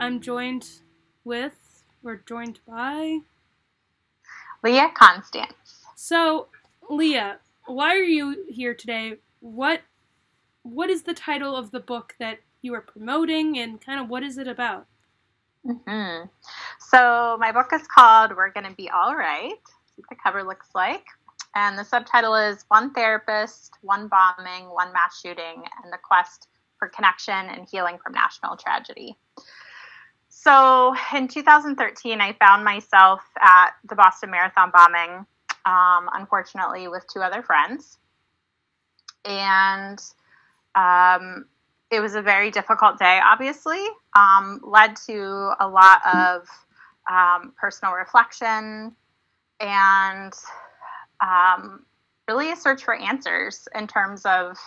I'm joined by... Leah Constantz. So, Leah, why are you here today? What is the title of the book that you are promoting, and kind of what is it about? Mm-hmm. So my book is called We're Gonna Be All Right. That's what the cover looks like. And the subtitle is One Therapist, One Bombing, One Mass Shooting, and the Quest for Connection and Healing from National Tragedy. So in 2013, I found myself at the Boston Marathon bombing, unfortunately with two other friends. And it was a very difficult day, obviously, led to a lot of personal reflection and really a search for answers in terms of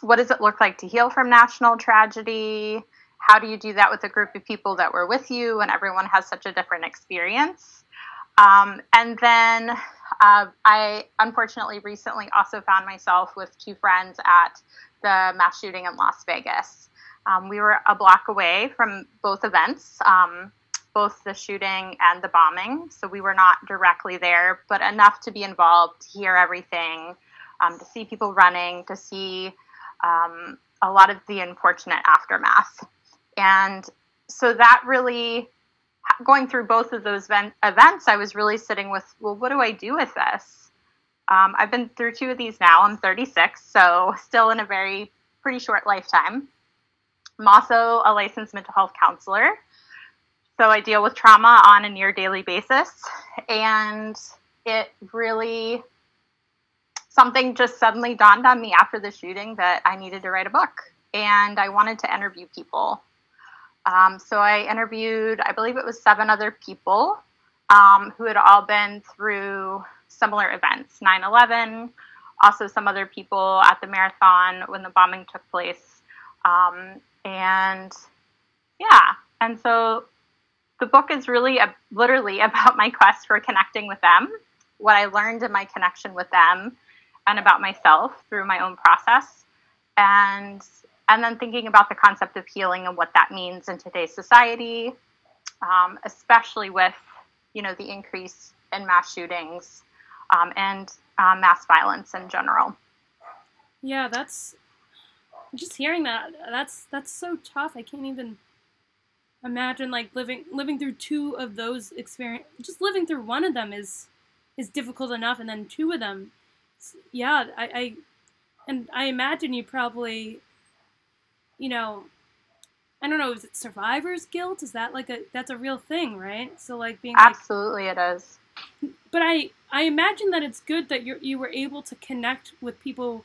what does it look like to heal from national tragedy? How do you do that with a group of people that were with you when everyone has such a different experience? And then I unfortunately recently also found myself with two friends at the mass shooting in Las Vegas. We were a block away from both events, both the shooting and the bombing. So we were not directly there, but enough to be involved, to hear everything, to see people running, to see a lot of the unfortunate aftermath. And so that really, going through both of those events, I was really sitting with, well, what do I do with this? I've been through two of these now. I'm 36, so still in a pretty short lifetime. I'm also a licensed mental health counselor, so I deal with trauma on a near daily basis. And it really, something just suddenly dawned on me after the shooting that I needed to write a book, and I wanted to interview people. So I interviewed, I believe it was 7 other people who had all been through similar events, 9/11, also some other people at the marathon when the bombing took place. And so the book is really literally about my quest for connecting with them, what I learned in my connection with them, and about myself through my own process. And then thinking about the concept of healing and what that means in today's society, especially with, the increase in mass shootings and mass violence in general. Yeah, just hearing that. That's so tough. I can't even imagine living through two of those experiences. Just living through one of them is difficult enough, and then two of them. Yeah, I imagine you probably, I don't know, is it survivor's guilt? Is that that's a real thing, right? So being absolutely it is. But I imagine that it's good that you were able to connect with people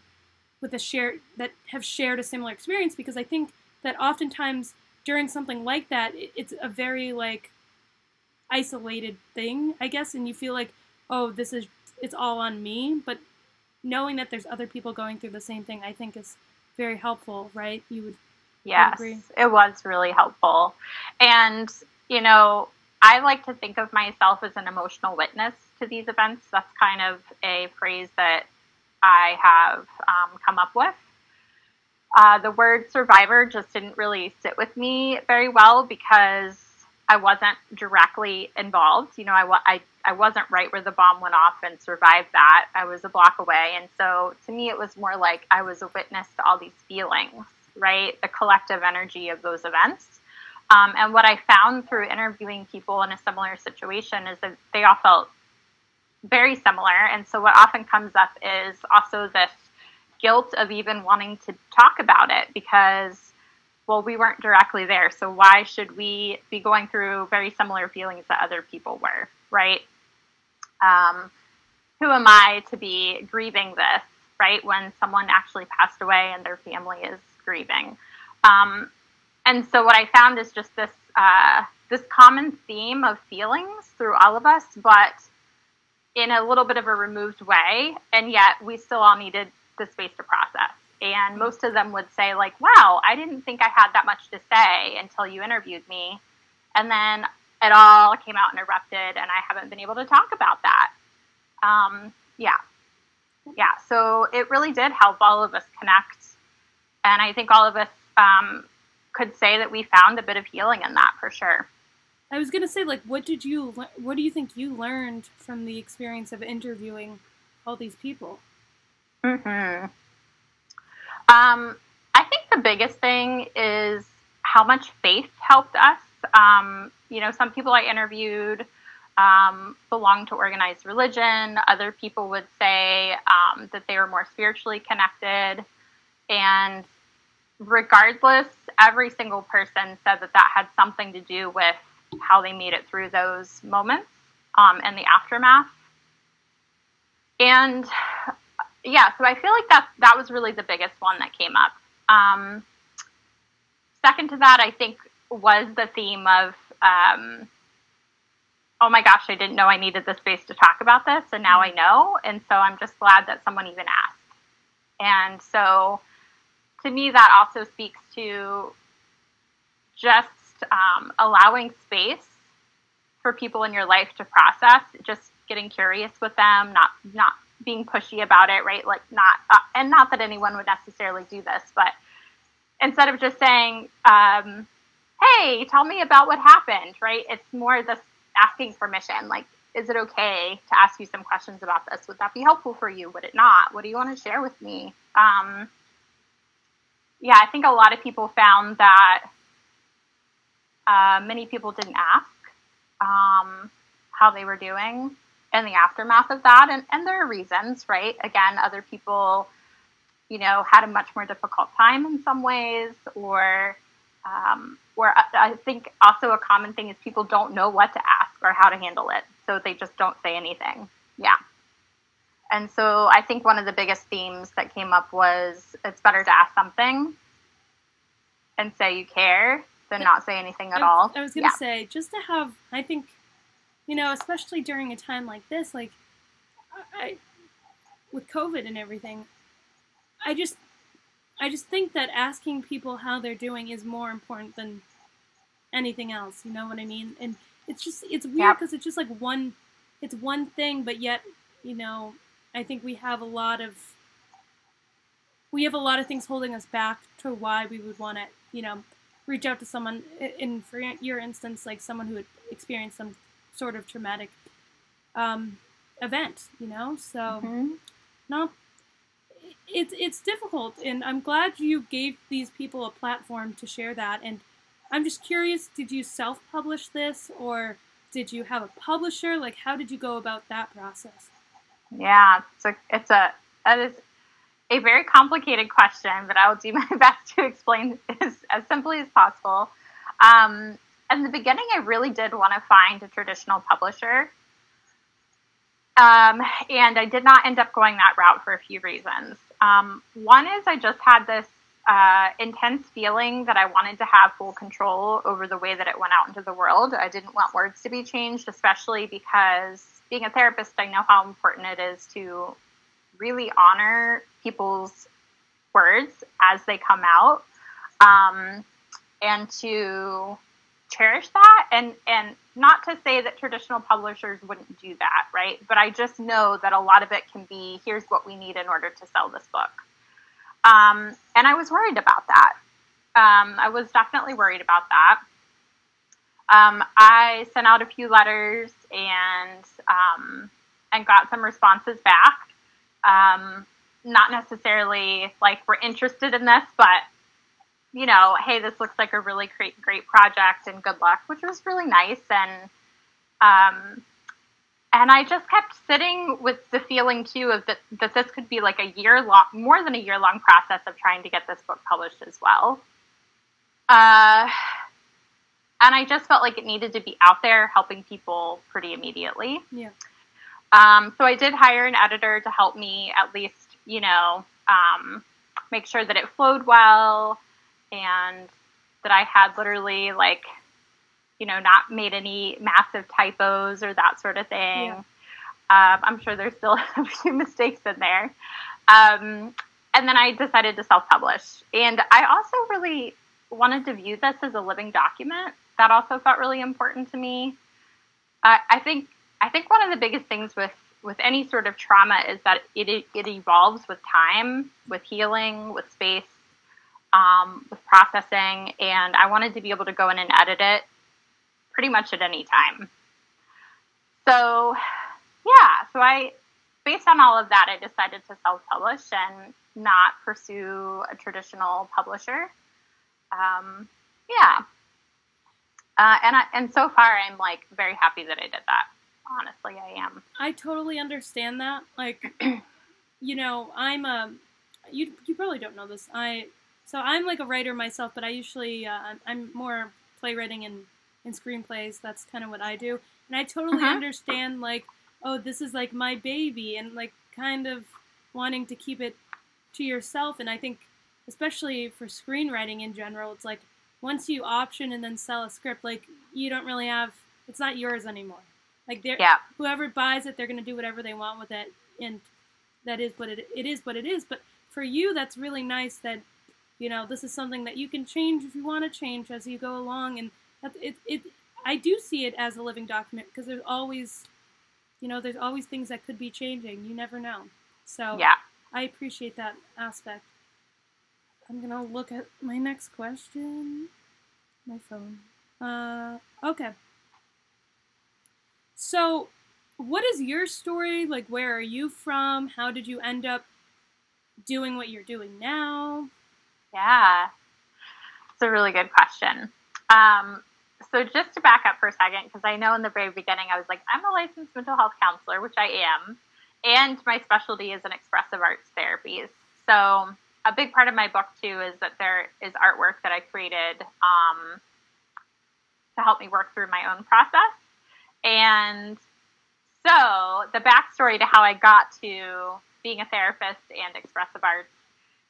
with that have shared a similar experience, because I think that oftentimes during something like that, it's a very isolated thing, I guess, and you feel like, oh, it's all on me. But knowing that there's other people going through the same thing, I think is very helpful, right? Yes, agree. It was really helpful. And, I like to think of myself as an emotional witness to these events. That's kind of a phrase that I have come up with. The word survivor just didn't really sit with me very well because I wasn't directly involved. I wasn't right where the bomb went off and survived that. I was a block away. And so to me, it was more like I was a witness to all these feelings, right? The collective energy of those events. And what I found through interviewing people in a similar situation is that they all felt very similar. And so what often comes up is also this guilt of even wanting to talk about it because, well, we weren't directly there. So why should we be going through very similar feelings that other people were, right? Who am I to be grieving this, right? When someone actually passed away and their family is grieving. And so what I found is just this common theme of feelings through all of us, but in a little bit of a removed way. And yet we still all needed the space to process. And most of them would say wow, I didn't think I had that much to say until you interviewed me. And then it all came out and erupted, and I haven't been able to talk about that. So it really did help all of us connect. And I think all of us could say that we found a bit of healing in that for sure. I was going to say, like, what do you think you learned from the experience of interviewing all these people? Mm-hmm. I think the biggest thing is how much faith helped us. Some people I interviewed belong to organized religion. Other people would say that they were more spiritually connected. And regardless, every single person said that had something to do with how they made it through those moments and the aftermath. And yeah, so I feel like that was really the biggest one that came up. Second to that, I think, was the theme of, oh my gosh, I didn't know I needed the space to talk about this, and now I know. And so I'm just glad that someone even asked. And so to me, that also speaks to just allowing space for people in your life to process, just getting curious with them, not being pushy about it, right? Like and not that anyone would necessarily do this, but instead of just saying, hey, tell me about what happened, right? It's more this asking permission. Like, is it okay to ask you some questions about this? Would that be helpful for you? Would it not? What do you want to share with me? Yeah, I think a lot of people found that many people didn't ask how they were doing in the aftermath of that. And there are reasons, right? Again, other people, had a much more difficult time in some ways, or I think also a common thing is people don't know what to ask or how to handle it. So they just don't say anything. Yeah. And so I think one of the biggest themes that came up was it's better to ask something and say you care than not say anything at all. I was going to say, just to have, I think, especially during a time like this, like with COVID and everything, I just think that asking people how they're doing is more important than anything else. You know what I mean? And it's weird because it's just like one thing, but yet, I think we have a lot of things holding us back to why we would want to, reach out to someone, for your instance, like someone who had experienced some sort of traumatic event, so it's difficult, and I'm glad you gave these people a platform to share that. And I'm just curious, did you self-publish this, or did you have a publisher? Like, how did you go about that process? Yeah, that is a very complicated question, but I will do my best to explain as simply as possible. In the beginning, I really did want to find a traditional publisher. And I did not end up going that route for a few reasons. One is I just had this intense feeling that I wanted to have full control over the way that it went out into the world. I didn't want words to be changed, especially because being a therapist, I know how important it is to really honor people's words as they come out, and to cherish that, and not to say that traditional publishers wouldn't do that, right? But I just know that a lot of it can be, here's what we need in order to sell this book. And I was worried about that. I was definitely worried about that. I sent out a few letters and got some responses back. Not necessarily like we're interested in this, but hey, this looks like a really great project and good luck, which was really nice. And I just kept sitting with the feeling too of that this could be like more than a year long process of trying to get this book published as well. And I just felt like it needed to be out there helping people pretty immediately. Yeah. So I did hire an editor to help me at least, make sure that it flowed well, and that I had literally not made any massive typos or that sort of thing. Yeah. I'm sure there's still a few mistakes in there. And then I decided to self-publish. And I also really wanted to view this as a living document. That also felt really important to me. I think one of the biggest things with any sort of trauma is that it evolves with time, with healing, with space. with processing, and I wanted to be able to go in and edit it pretty much at any time. So, yeah, based on all of that, I decided to self-publish and not pursue a traditional publisher. Yeah. And so far, I'm like very happy that I did that. Honestly, I am. I totally understand that. Like, you know, you probably don't know this. So I'm like a writer myself, but I usually, I'm more playwriting and screenplays. That's kind of what I do. And I totally understand, like, oh, this is like my baby, and like kind of wanting to keep it to yourself. And I think, especially for screenwriting in general, it's like once you option and then sell a script, like you don't really have, it's not yours anymore. Like whoever buys it, they're going to do whatever they want with it, and that is what it is. What it is. But for you, that's really nice that, you know, this is something that you can change if you want to change as you go along, and that's it. I do see it as a living document because there's always, you know, there's always things that could be changing. You never know. So yeah, I appreciate that aspect. I'm gonna look at my next question. My phone. Okay. So, what is your story? Like, where are you from? How did you end up doing what you're doing now? Yeah, it's a really good question. So just to back up for a second, because I know in the very beginning I was like, I'm a licensed mental health counselor, which I am, and my specialty is in expressive arts therapies. So a big part of my book, too, is that there is artwork that I created to help me work through my own process. And so the backstory to how I got to being a therapist and expressive arts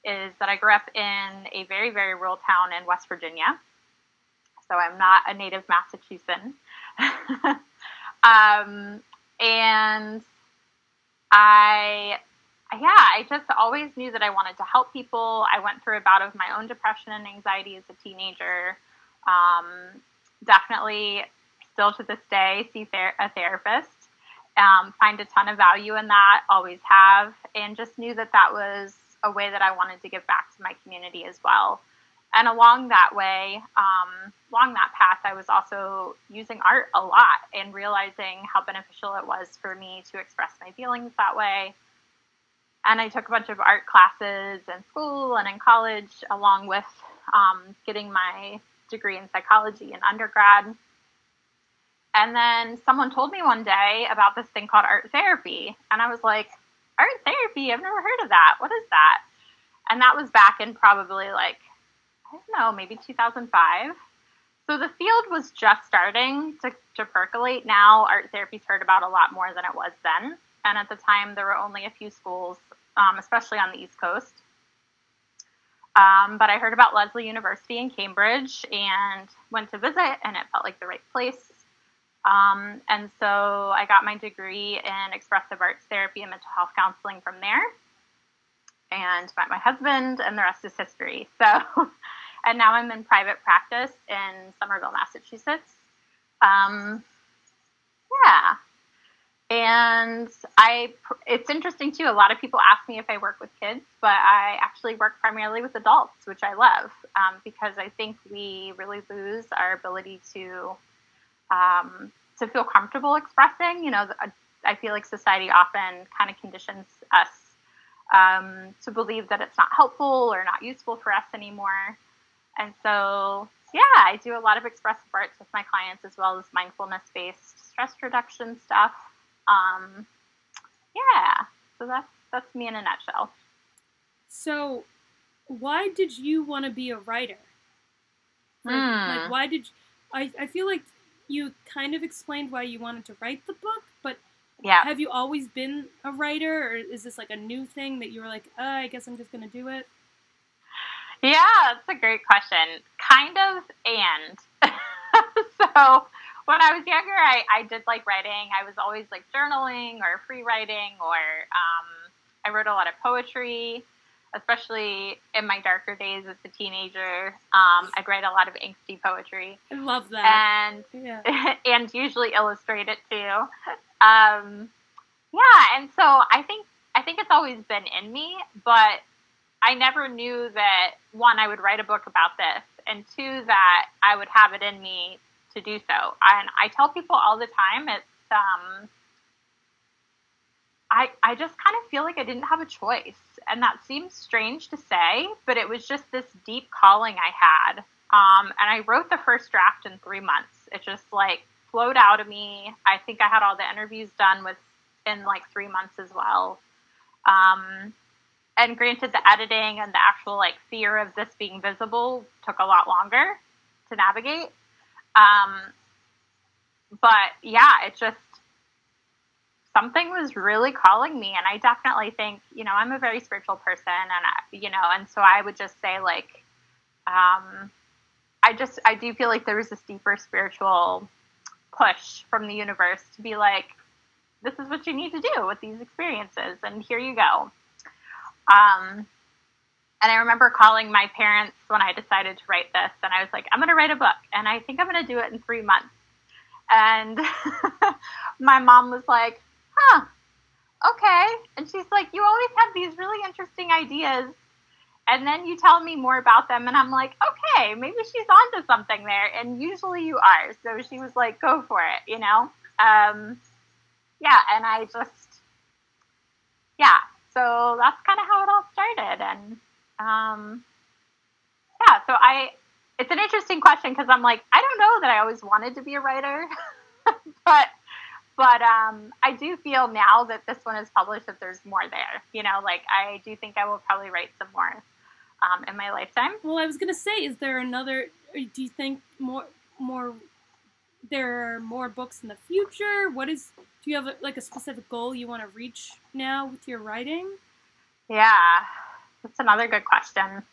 is that I grew up in a very, very rural town in West Virginia. So I'm not a native Massachusettan. And I just always knew that I wanted to help people. I went through a bout of my own depression and anxiety as a teenager. Definitely still to this day see a therapist. Find a ton of value in that, always have, and just knew that that was a way that I wanted to give back to my community as well. And along that way, along that path, I was also using art a lot and realizing how beneficial it was for me to express my feelings that way. And I took a bunch of art classes in school and in college, along with getting my degree in psychology in undergrad. And then someone told me one day about this thing called art therapy. And I was like, art therapy? I've never heard of that. What is that? And that was back in probably like, I don't know, maybe 2005. So the field was just starting to percolate. Now art therapy's heard about a lot more than it was then. And at the time, there were only a few schools, especially on the East Coast. But I heard about Lesley University in Cambridge and went to visit, and it felt like the right place. And so I got my degree in expressive arts therapy and mental health counseling from there, and met my husband, and the rest is history. So, and now I'm in private practice in Somerville, Massachusetts. Yeah. And it's interesting too, a lot of people ask me if I work with kids, but I actually work primarily with adults, which I love, because I think we really lose our ability to feel comfortable expressing. You know, I feel like society often kind of conditions us to believe that it's not helpful or not useful for us anymore. And so, yeah, I do a lot of expressive arts with my clients, as well as mindfulness-based stress reduction stuff. Yeah, so that's me in a nutshell. So, why did you want to be a writer? Like why did I feel like you kind of explained why you wanted to write the book, but yeah, have you always been a writer, or is this like a new thing that you were like, I guess I'm just going to do it? Yeah, that's a great question. Kind of, and so when I was younger, I did like writing. I was always like journaling or free writing, or I wrote a lot of poetry, especially in my darker days as a teenager. I'd write a lot of angsty poetry. I love that. And, yeah. And usually illustrate it too. Yeah, and so I think it's always been in me, but I never knew that, one, I would write a book about this, and two, that I would have it in me to do so. And I tell people all the time, I just kind of feel like I didn't have a choice. And that seems strange to say, but it was just this deep calling I had. And I wrote the first draft in 3 months. It just like flowed out of me. I think I had all the interviews done in like 3 months as well. And granted, the editing and the actual like fear of this being visible took a lot longer to navigate. But yeah, it just, something was really calling me. And I definitely think, I'm a very spiritual person, and and so I would just say like, I do feel like there was this deeper spiritual push from the universe to be like, this is what you need to do with these experiences, and here you go. And I remember calling my parents when I decided to write this, and I was like, I'm going to write a book, and I think I'm going to do it in 3 months. And my mom was like, huh, okay. And she's like, you always have these really interesting ideas, and then you tell me more about them, and I'm like, okay, maybe she's onto something there, and usually you are. So she was like, go for it, Yeah, and I just, yeah. So that's kind of how it all started. And yeah, so it's an interesting question, because I'm like, I don't know that I always wanted to be a writer, but I do feel now that this one is published that there's more there. Like I do think I will probably write some more in my lifetime. Well, I was gonna say, is there another? Do you think more? There are more books in the future? Do you have like a specific goal you want to reach now with your writing? Yeah, that's another good question.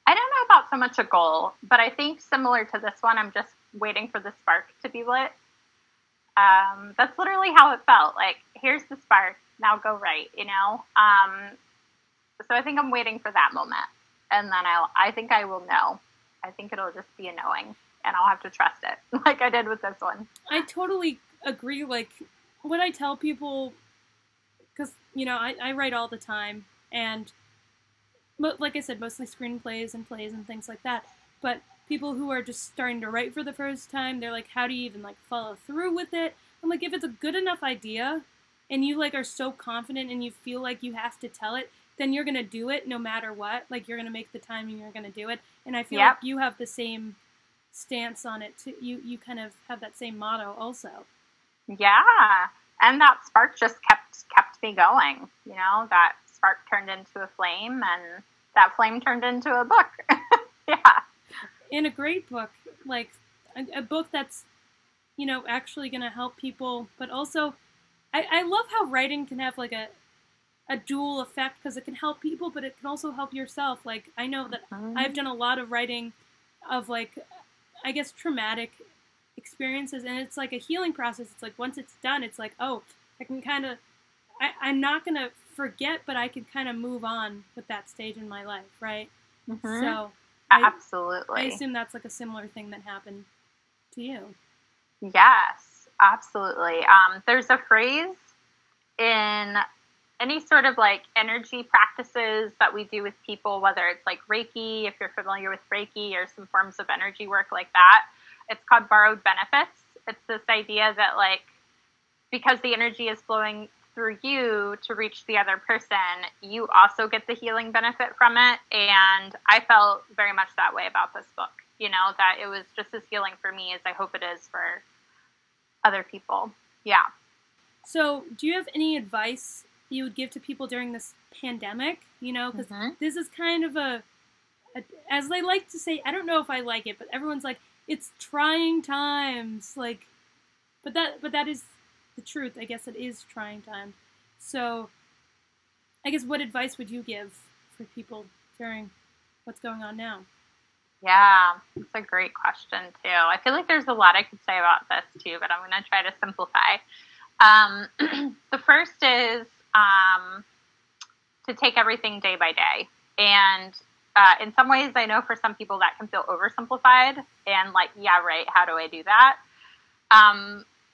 I don't know about so much a goal, but I think similar to this one, I'm just waiting for the spark to be lit. That's literally how it felt. Like, here's the spark, now go write, So I think I'm waiting for that moment, and then I think I will know. I think it'll just be a knowing, and I'll have to trust it, like I did with this one. I totally agree. Like, what I tell people, because, I write all the time, and like I said, mostly screenplays and plays and things like that, but people who are just starting to write for the first time, they're like, how do you even like follow through with it? I'm like, if it's a good enough idea, and you like are so confident and you feel like you have to tell it, then you're going to do it no matter what. Like, you're going to make the time and you're going to do it. And I feel like you have the same stance on it too. You kind of have that same motto also. Yeah. And that spark just kept me going. That spark turned into a flame, and that flame turned into a book. Yeah. And a great book, like a book that's, actually going to help people. But also, I love how writing can have like a dual effect, because it can help people, but it can also help yourself. Like, I know that I've done a lot of writing of like, I guess, traumatic experiences, and it's like a healing process. It's like, once it's done, it's like, oh, I can kind of, I'm not going to forget, but I can kind of move on with that stage in my life, right? Mm-hmm. So absolutely. I assume that's like a similar thing that happened to you. Yes, absolutely. There's a phrase in any sort of like energy practices that we do with people, whether it's like Reiki, if you're familiar with Reiki, or some forms of energy work like that. It's called borrowed benefits. It's this idea that like, because the energy is flowing through you to reach the other person, you also get the healing benefit from it. And I felt very much that way about this book, that it was just as healing for me as I hope it is for other people. Yeah. So do you have any advice you would give to people during this pandemic? Because this is kind of a, as they like to say, I don't know if I like it, but everyone's like, it's trying times. Like, but that is the truth. I guess it is trying time. So I guess, what advice would you give for people during what's going on now? Yeah, it's a great question too. I feel like there's a lot I could say about this too, but I'm going to try to simplify. The first is to take everything day by day. And in some ways, I know for some people that can feel oversimplified and like, yeah, right, how do I do that?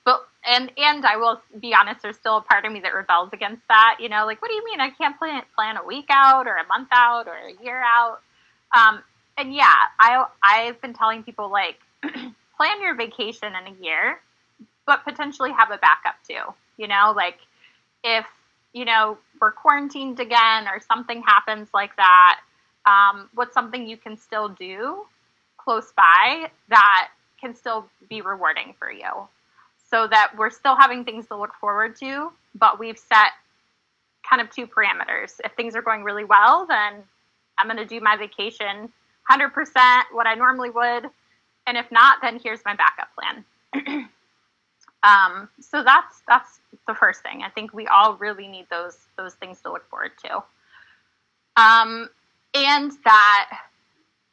But And I will be honest, there's still a part of me that rebels against that. You know, like, what do you mean I can't plan a week out or a month out or a year out? And yeah, I've been telling people, like, plan your vacation in a year, but potentially have a backup too. You know, like, if, you know, we're quarantined again or something happens like that, what's something you can still do close by that can still be rewarding for you, so that we're still having things to look forward to, but we've set kind of two parameters. If things are going really well, then I'm going to do my vacation 100% what I normally would. And if not, then here's my backup plan. So that's the first thing. I think we all really need those things to look forward to. And that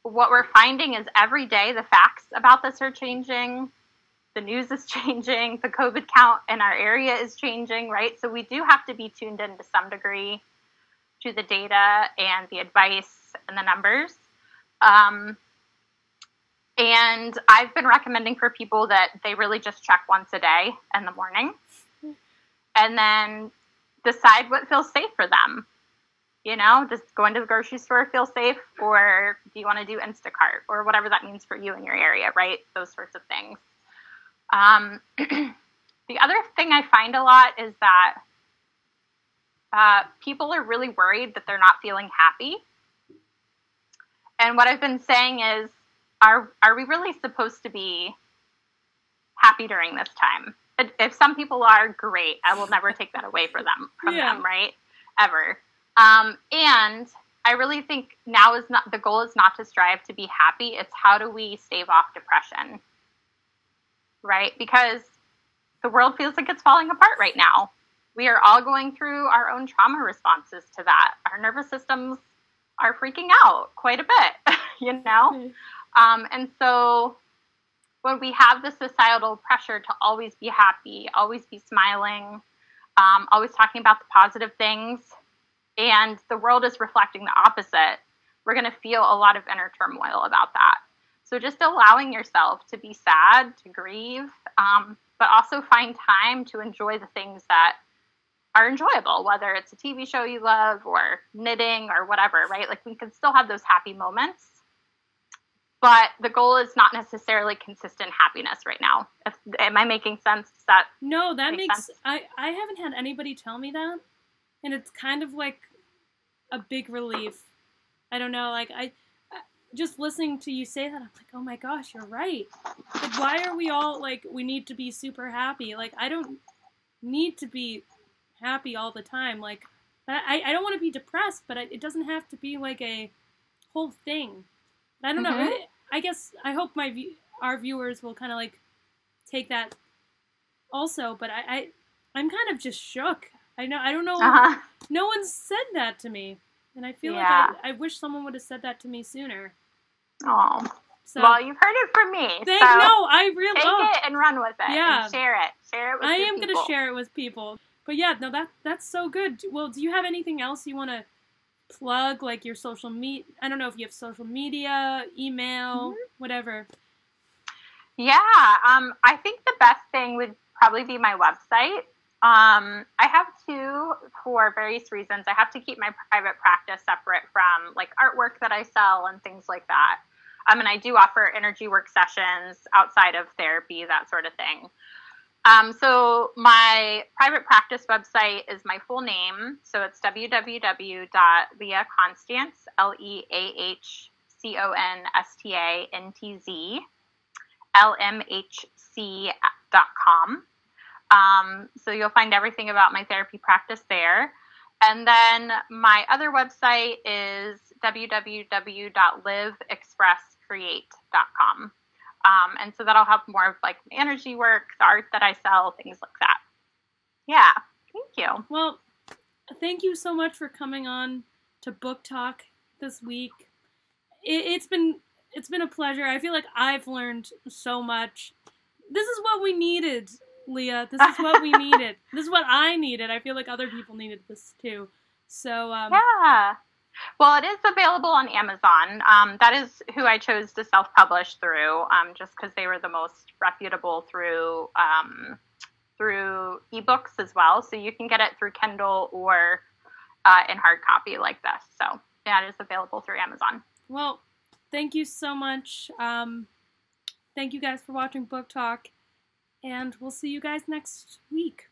what we're finding is every day the facts about this are changing. The news is changing. The COVID count in our area is changing, right? So we do have to be tuned in to some degree to the data and the advice and the numbers. And I've been recommending for people that they really just check once a day in the morning and then decide what feels safe for them. You know, does going to the grocery store feel safe, or do you want to do Instacart or whatever that means for you in your area, right? Those sorts of things. The other thing I find a lot is that people are really worried that they're not feeling happy. And what I've been saying is, are we really supposed to be happy during this time? If some people are, great. I will never take that away from them, right? Ever. And I really think now is not, the goal is not to strive to be happy. It's how do we stave off depression, right? Because the world feels like it's falling apart right now. We are all going through our own trauma responses to that. Our nervous systems are freaking out quite a bit, you know? And so when we have the societal pressure to always be happy, always be smiling, always talking about the positive things, and the world is reflecting the opposite, we're going to feel a lot of inner turmoil about that. So just allowing yourself to be sad, to grieve, but also find time to enjoy the things that are enjoyable, whether it's a TV show you love or knitting or whatever, right? Like, we can still have those happy moments, but the goal is not necessarily consistent happiness right now. Am I making sense? Does that No, that makes sense? I haven't had anybody tell me that, and it's kind of like a big relief. I don't know, like, I just listening to you say that, I'm like, oh my gosh, you're right. Like, why are we all like, we need to be super happy? Like, I don't need to be happy all the time. Like, I don't want to be depressed, but it doesn't have to be like a whole thing. I don't know. I guess I hope our viewers will kind of like take that also, but I'm kind of just shook. I don't know. No one's said that to me, and I feel like I wish someone would have said that to me sooner. Oh, so, well, you've heard it from me. I really take it and run with it. Yeah, and share it. Share it with I your am people. going to share it with people. But yeah, no, that's so good. Well, do you have anything else you want to plug, like your social media? I don't know if you have social media, email, whatever. Yeah, I think the best thing would probably be my website. I have to, for various reasons. I have to keep my private practice separate from like artwork that I sell and things like that. And I do offer energy work sessions outside of therapy, that sort of thing. So my private practice website is my full name. So it's www.leahconstantz, LeahConstantz, so you'll find everything about my therapy practice there. And then my other website is www.liveexpresscreate.com. And so that'll have more of like energy work, the art that I sell, things like that. Yeah. Thank you. Well, thank you so much for coming on to Book Talk this week. It's been a pleasure. I feel like I've learned so much. This is what we needed, Leah. This is what we needed. This is what I needed. I feel like other people needed this too. So yeah. Well, it is available on Amazon. That is who I chose to self-publish through, just because they were the most reputable through through ebooks as well. So you can get it through Kindle or in hard copy like this. So that is available through Amazon. Well, thank you so much. Thank you guys for watching Book Talk, and we'll see you guys next week.